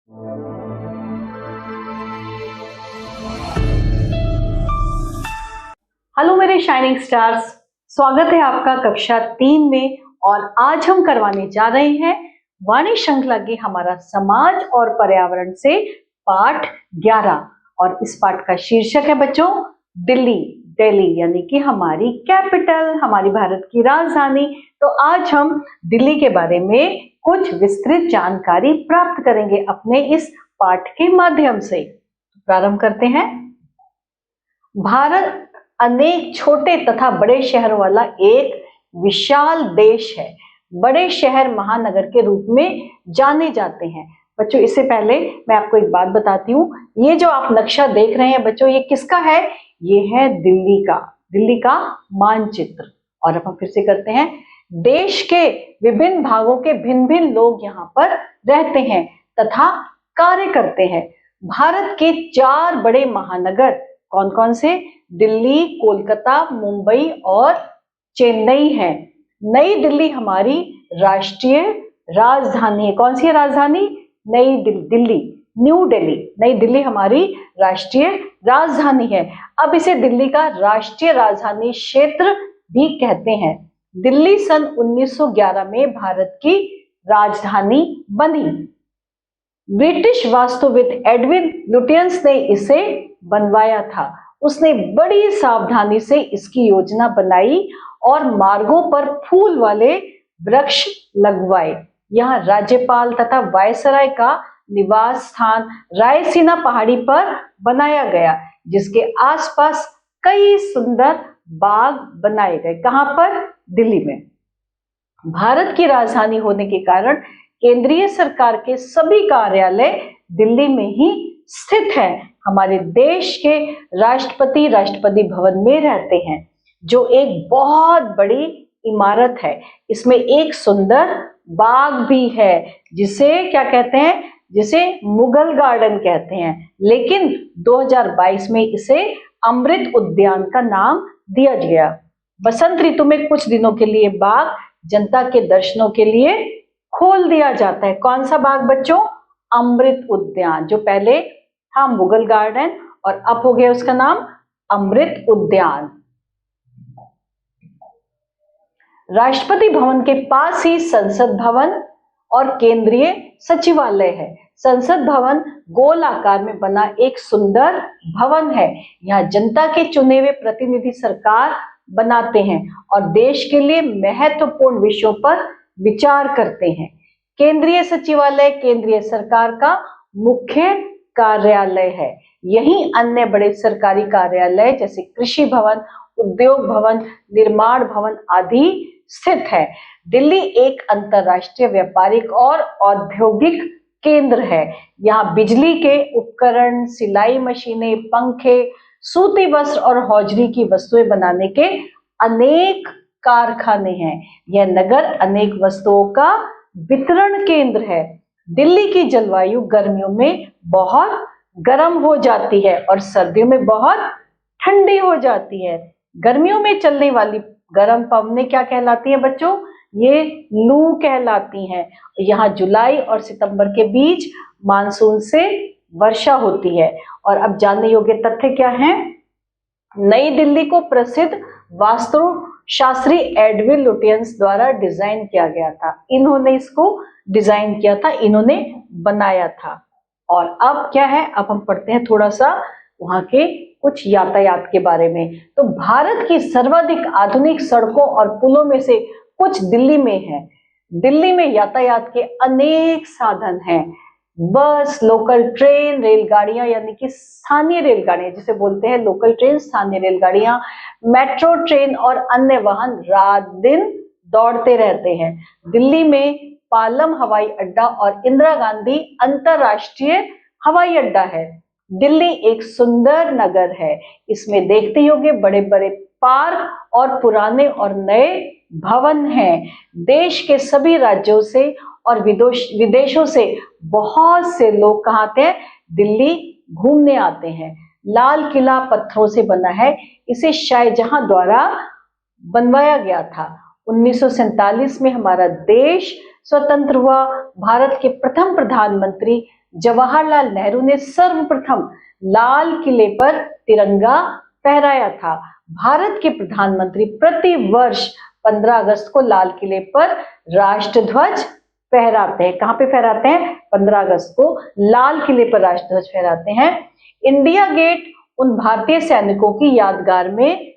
Hello मेरे shining stars, स्वागत है आपका कक्षा 3 में। और आज हम करवाने जा रहे हैं वाणी श्रृंखला की हमारा समाज और पर्यावरण से पाठ 11। और इस पाठ का शीर्षक है बच्चों दिल्ली। दिल्ली यानी कि हमारी कैपिटल, हमारी भारत की राजधानी। तो आज हम दिल्ली के बारे में कुछ विस्तृत जानकारी प्राप्त करेंगे अपने इस पाठ के माध्यम से। प्रारंभ करते हैं। भारत अनेक छोटे तथा बड़े शहरों वाला एक विशाल देश है। बड़े शहर महानगर के रूप में जाने जाते हैं। बच्चों, इससे पहले मैं आपको एक बात बताती हूँ। ये जो आप नक्शा देख रहे हैं बच्चों, ये किसका है? ये है दिल्ली का मानचित्र। और अब हम फिर से करते हैं। देश के विभिन्न भागों के भिन्न भिन्न लोग यहाँ पर रहते हैं तथा कार्य करते हैं। भारत के 4 बड़े महानगर कौन कौन से? दिल्ली, कोलकाता, मुंबई और चेन्नई है। नई दिल्ली हमारी राष्ट्रीय राजधानी है। कौन सी है राजधानी? नई दिल्ली, न्यू दिल्ली। नई दिल्ली हमारी राष्ट्रीय राजधानी है। अब इसे दिल्ली का राष्ट्रीय राजधानी क्षेत्र भी कहते हैं। दिल्ली सन 1911 में भारत की राजधानी बनी। ब्रिटिश वास्तुविद एडविन लुटियंस ने इसे बनवाया था। उसने बड़ी सावधानी से इसकी योजना बनाई और मार्गों पर फूल वाले वृक्ष लगवाए। यहाँ राज्यपाल तथा वायसराय का निवास स्थान रायसीना पहाड़ी पर बनाया गया, जिसके आसपास कई सुंदर बाग बनाए गए। कहां पर? दिल्ली में। भारत की राजधानी होने के कारण केंद्रीय सरकार के सभी कार्यालय दिल्ली में ही स्थित है। हमारे देश के राष्ट्रपति भवन में रहते हैं, जो एक बहुत बड़ी इमारत है। इसमें एक सुंदर बाग भी है, जिसे क्या कहते हैं? जिसे मुगल गार्डन कहते हैं। लेकिन 2022 में इसे अमृत उद्यान का नाम दिया गया। बसंत ऋतु में कुछ दिनों के लिए बाग जनता के दर्शनों के लिए खोल दिया जाता है। कौन सा बाग बच्चों? अमृत उद्यान। जो पहले था मुगल गार्डन और अब हो गया उसका नाम अमृत उद्यान। राष्ट्रपति भवन के पास ही संसद भवन और केंद्रीय सचिवालय है। संसद भवन गोल आकार में बना एक सुंदर भवन है। यहाँ जनता के चुने हुए प्रतिनिधि सरकार बनाते हैं और देश के लिए महत्वपूर्ण विषयों पर विचार करते हैं। केंद्रीय सचिवालय केंद्रीय सरकार का मुख्य कार्यालय है। यहीं अन्य बड़े सरकारी कार्यालय जैसे कृषि भवन, उद्योग भवन, निर्माण भवन आदि स्थित है। दिल्ली एक अंतरराष्ट्रीय व्यापारिक और औद्योगिक केंद्र है। यहाँ बिजली के उपकरण, सिलाई मशीनें, पंखे, सूती वस्त्र और हौजरी की वस्तुएं बनाने के अनेक कारखाने हैं। यह नगर अनेक वस्तुओं का वितरण केंद्र है। दिल्ली की जलवायु गर्मियों में बहुत गर्म हो जाती है और सर्दियों में बहुत ठंडी हो जाती है। गर्मियों में चलने वाली गर्म पवनें क्या कहलाती हैं बच्चों? ये लू कहलाती हैं। यहाँ जुलाई और सितंबर के बीच मानसून से वर्षा होती है। और अब जानने योग्य तथ्य क्या हैं? नई दिल्ली को प्रसिद्ध वास्तुशास्त्री एडविन लुटियंस द्वारा डिजाइन किया गया था। इन्होंने इसको डिजाइन किया था, इन्होंने बनाया था। और अब क्या है? अब हम पढ़ते हैं थोड़ा सा वहां के कुछ यातायात के बारे में। तो भारत की सर्वाधिक आधुनिक सड़कों और पुलों में से कुछ दिल्ली में है। दिल्ली में यातायात के अनेक साधन हैं। बस, लोकल ट्रेन, रेलगाड़ियां यानी कि स्थानीय रेलगाड़ियां जिसे बोलते हैं लोकल ट्रेन, स्थानीय रेलगाड़ियां, मेट्रो ट्रेन और अन्य वाहन रात दिन दौड़ते रहते हैं। दिल्ली में पालम हवाई अड्डा और इंदिरा गांधी अंतरराष्ट्रीय हवाई अड्डा है। दिल्ली एक सुंदर नगर है। इसमें देखते होंगे बड़े बड़े पार्क और पुराने और नए भवन हैं। देश के सभी राज्यों से और विदेशों से बहुत से लोग कहाँ आते हैं? दिल्ली घूमने आते हैं। लाल किला पत्थरों से बना है। इसे शाहजहां द्वारा बनवाया गया था 1947 में हमारा देश स्वतंत्र हुआ। भारत के प्रथम प्रधानमंत्री जवाहरलाल नेहरू ने सर्वप्रथम लाल किले पर तिरंगा फहराया था। भारत के प्रधानमंत्री प्रति वर्ष 15 अगस्त को लाल किले पर राष्ट्रध्वज फहराते हैं। कहां पे फहराते हैं? 15 अगस्त को लाल किले पर राष्ट्रध्वज फहराते हैं। इंडिया गेट उन भारतीय सैनिकों की यादगार में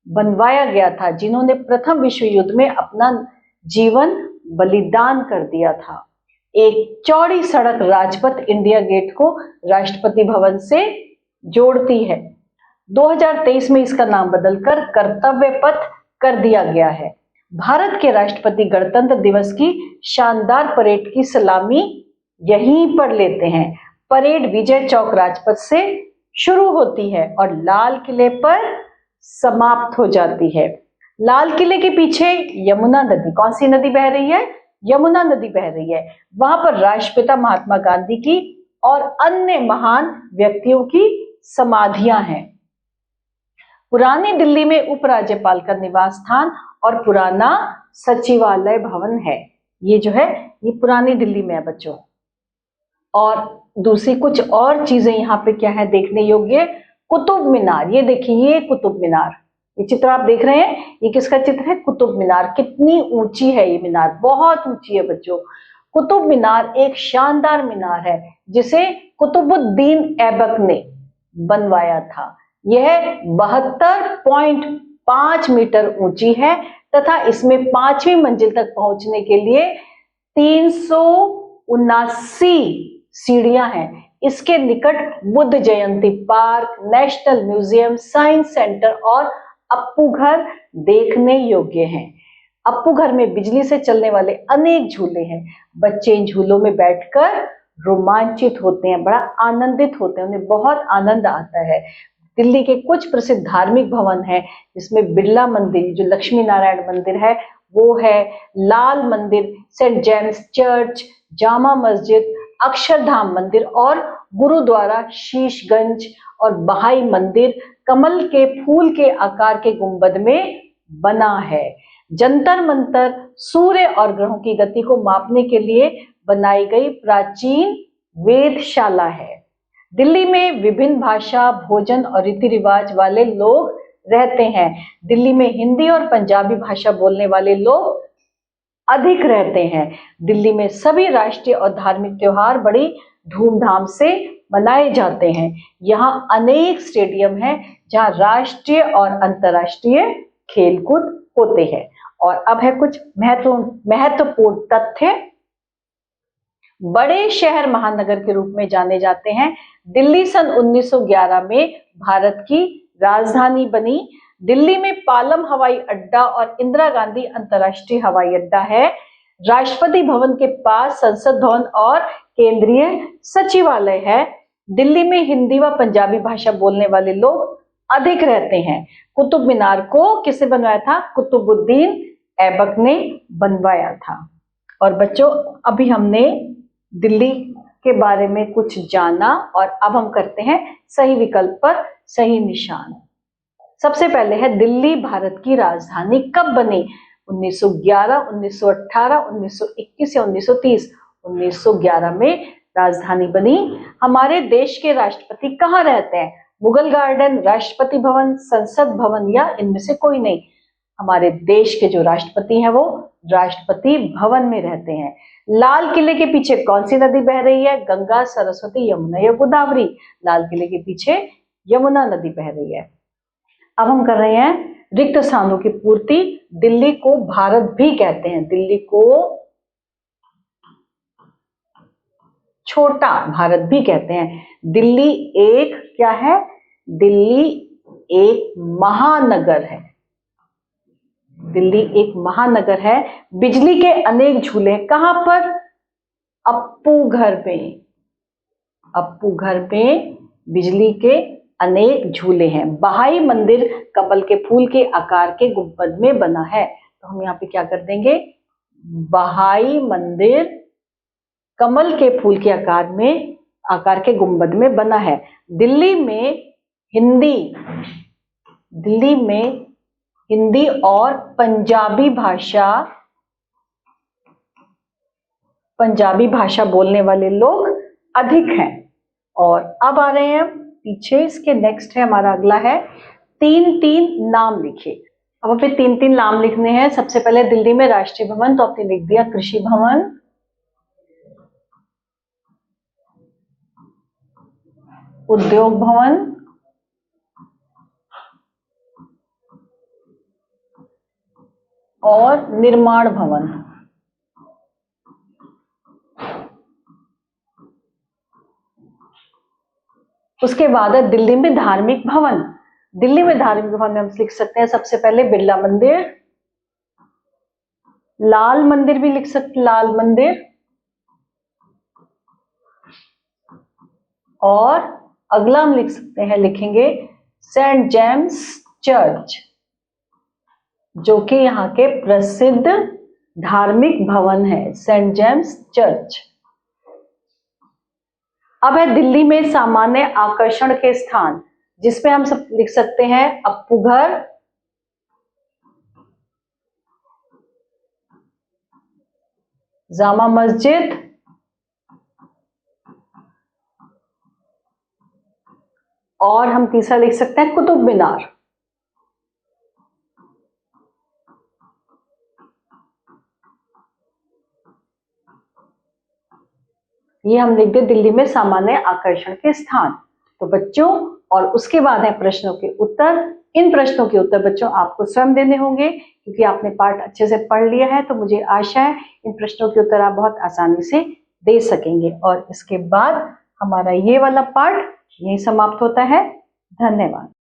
बनवाया गया था जिन्होंने प्रथम विश्व युद्ध में अपना जीवन बलिदान कर दिया था। एक चौड़ी सड़क राजपथ इंडिया गेट को राष्ट्रपति भवन से जोड़ती है। 2023 में इसका नाम बदलकर कर्तव्य पथ कर दिया गया है। भारत के राष्ट्रपति गणतंत्र दिवस की शानदार परेड की सलामी यहीं पर लेते हैं। परेड विजय चौक राजपथ से शुरू होती है और लाल किले पर समाप्त हो जाती है। लाल किले के पीछे यमुना नदी, कौन सी नदी बह रही है? यमुना नदी बह रही है। वहां पर राष्ट्रपिता महात्मा गांधी की और अन्य महान व्यक्तियों की समाधियां हैं। पुरानी दिल्ली में उपराज्यपाल का निवास स्थान और पुराना सचिवालय भवन है। ये जो है ये पुरानी दिल्ली में है बच्चों। और दूसरी कुछ और चीजें यहाँ पे क्या है देखने योग्य? कुतुब मीनार। ये देखिए, ये कुतुब मीनार, ये चित्र आप देख रहे हैं, ये किसका चित्र है? कुतुब मीनार। कितनी ऊंची है ये मीनार? बहुत ऊंची है बच्चों। कुतुब मीनार एक शानदार मीनार है जिसे कुतुबुद्दीन ऐबक ने बनवाया था। यह 72.5 मीटर ऊंची है तथा इसमें 5वीं मंजिल तक पहुंचने के लिए 379 सीढ़ियां हैं। इसके निकट Buddha Jayanti park, national museum, science centre और अप्पू घर देखने योग्य हैं। अप्पू घर में बिजली से चलने वाले अनेक झूले हैं। बच्चे इन झूलों में बैठकर रोमांचित होते हैं, बड़ा आनंदित होते हैं, उन्हें बहुत आनंद आता है। दिल्ली के कुछ प्रसिद्ध धार्मिक भवन हैं जिसमें बिरला मंदिर, जो लक्ष्मी नारायण मंदिर है वो है, लाल मंदिर, Saint James church, Jama Masjid, Akshardham मंदिर और गुरुद्वारा शीशगंज और बहाई मंदिर कमल के फूल के आकार के गुंबद में बना है। जंतर मंतर सूर्य और ग्रहों की गति को मापने के लिए बनाई गई प्राचीन वेधशाला है। दिल्ली में विभिन्न भाषा, भोजन और रीति रिवाज वाले लोग रहते हैं। दिल्ली में हिंदी और पंजाबी भाषा बोलने वाले लोग अधिक रहते हैं। दिल्ली में सभी राष्ट्रीय और धार्मिक त्योहार बड़ी धूमधाम से मनाए जाते हैं। यहाँ अनेक स्टेडियम हैं जहाँ राष्ट्रीय और अंतर्राष्ट्रीय खेलकूद होते हैं। और अब है कुछ महत्वपूर्ण तथ्य। बड़े शहर महानगर के रूप में जाने जाते हैं। दिल्ली सन 1911 में भारत की राजधानी बनी। दिल्ली में पालम हवाई अड्डा और इंदिरा गांधी अंतर्राष्ट्रीय हवाई अड्डा है। राष्ट्रपति भवन के पास संसद भवन और केंद्रीय सचिवालय है। दिल्ली में हिंदी व पंजाबी भाषा बोलने वाले लोग अधिक रहते हैं। कुतुब मीनार को किसने बनवाया था? कुतुबुद्दीन ऐबक ने बनवाया था। और बच्चों, अभी हमने दिल्ली के बारे में कुछ जाना और अब हम करते हैं सही विकल्प पर सही निशान। सबसे पहले है दिल्ली भारत की राजधानी कब बनी? 1911, 1918, 1921 या 1930? 1911 में राजधानी बनी। हमारे देश के राष्ट्रपति कहाँ रहते हैं? मुगल गार्डन, राष्ट्रपति भवन, संसद भवन या इनमें से कोई नहीं? हमारे देश के जो राष्ट्रपति हैं वो राष्ट्रपति भवन में रहते हैं। लाल किले के पीछे कौन सी नदी बह रही है? गंगा, सरस्वती, यमुना या गोदावरी? लाल किले के पीछे यमुना नदी बह रही है। अब हम कर रहे हैं रिक्त स्थानों की पूर्ति। दिल्ली को भारत भी कहते हैं। दिल्ली को छोटा भारत भी कहते हैं। दिल्ली एक क्या है? दिल्ली एक महानगर है। दिल्ली एक महानगर है। बिजली के अनेक झूले कहां पर? अप्पू घर में। अप्पू घर में बिजली के अनेक झूले हैं। बहाई मंदिर कमल के फूल के आकार के गुंबद में बना है। तो हम यहाँ पे क्या कर देंगे? बहाई मंदिर कमल के फूल के आकार के गुंबद में बना है। दिल्ली में हिंदी और पंजाबी भाषा बोलने वाले लोग अधिक हैं। और अब आ रहे हैं पीछे, इसके नेक्स्ट है हमारा अगला है 3-3 नाम लिखिए। अब हमें 3-3 नाम लिखने हैं। सबसे पहले दिल्ली में राष्ट्रीय भवन, तो आपने लिख दिया कृषि भवन, उद्योग भवन, और निर्माण भवन। उसके बाद है दिल्ली में धार्मिक भवन। दिल्ली में धार्मिक भवन में हम लिख सकते हैं सबसे पहले बिरला मंदिर, लाल मंदिर भी लिख सकते, लाल मंदिर, और अगला हम लिख सकते हैं, लिखेंगे सेंट जेम्स चर्च, जो कि यहाँ के प्रसिद्ध धार्मिक भवन है, सेंट जेम्स चर्च। अब है दिल्ली में सामान्य आकर्षण के स्थान, जिसपे हम सब लिख सकते हैं अप्पू घर, जामा मस्जिद, और हम तीसरा लिख सकते हैं कुतुब मीनार। ये हम लिख दे दिल्ली में सामान्य आकर्षण के स्थान। तो बच्चों, और उसके बाद है प्रश्नों के उत्तर। इन प्रश्नों के उत्तर बच्चों आपको स्वयं देने होंगे, क्योंकि आपने पाठ अच्छे से पढ़ लिया है। तो मुझे आशा है इन प्रश्नों के उत्तर आप बहुत आसानी से दे सकेंगे। और इसके बाद हमारा ये वाला पाठ यही समाप्त होता है। धन्यवाद।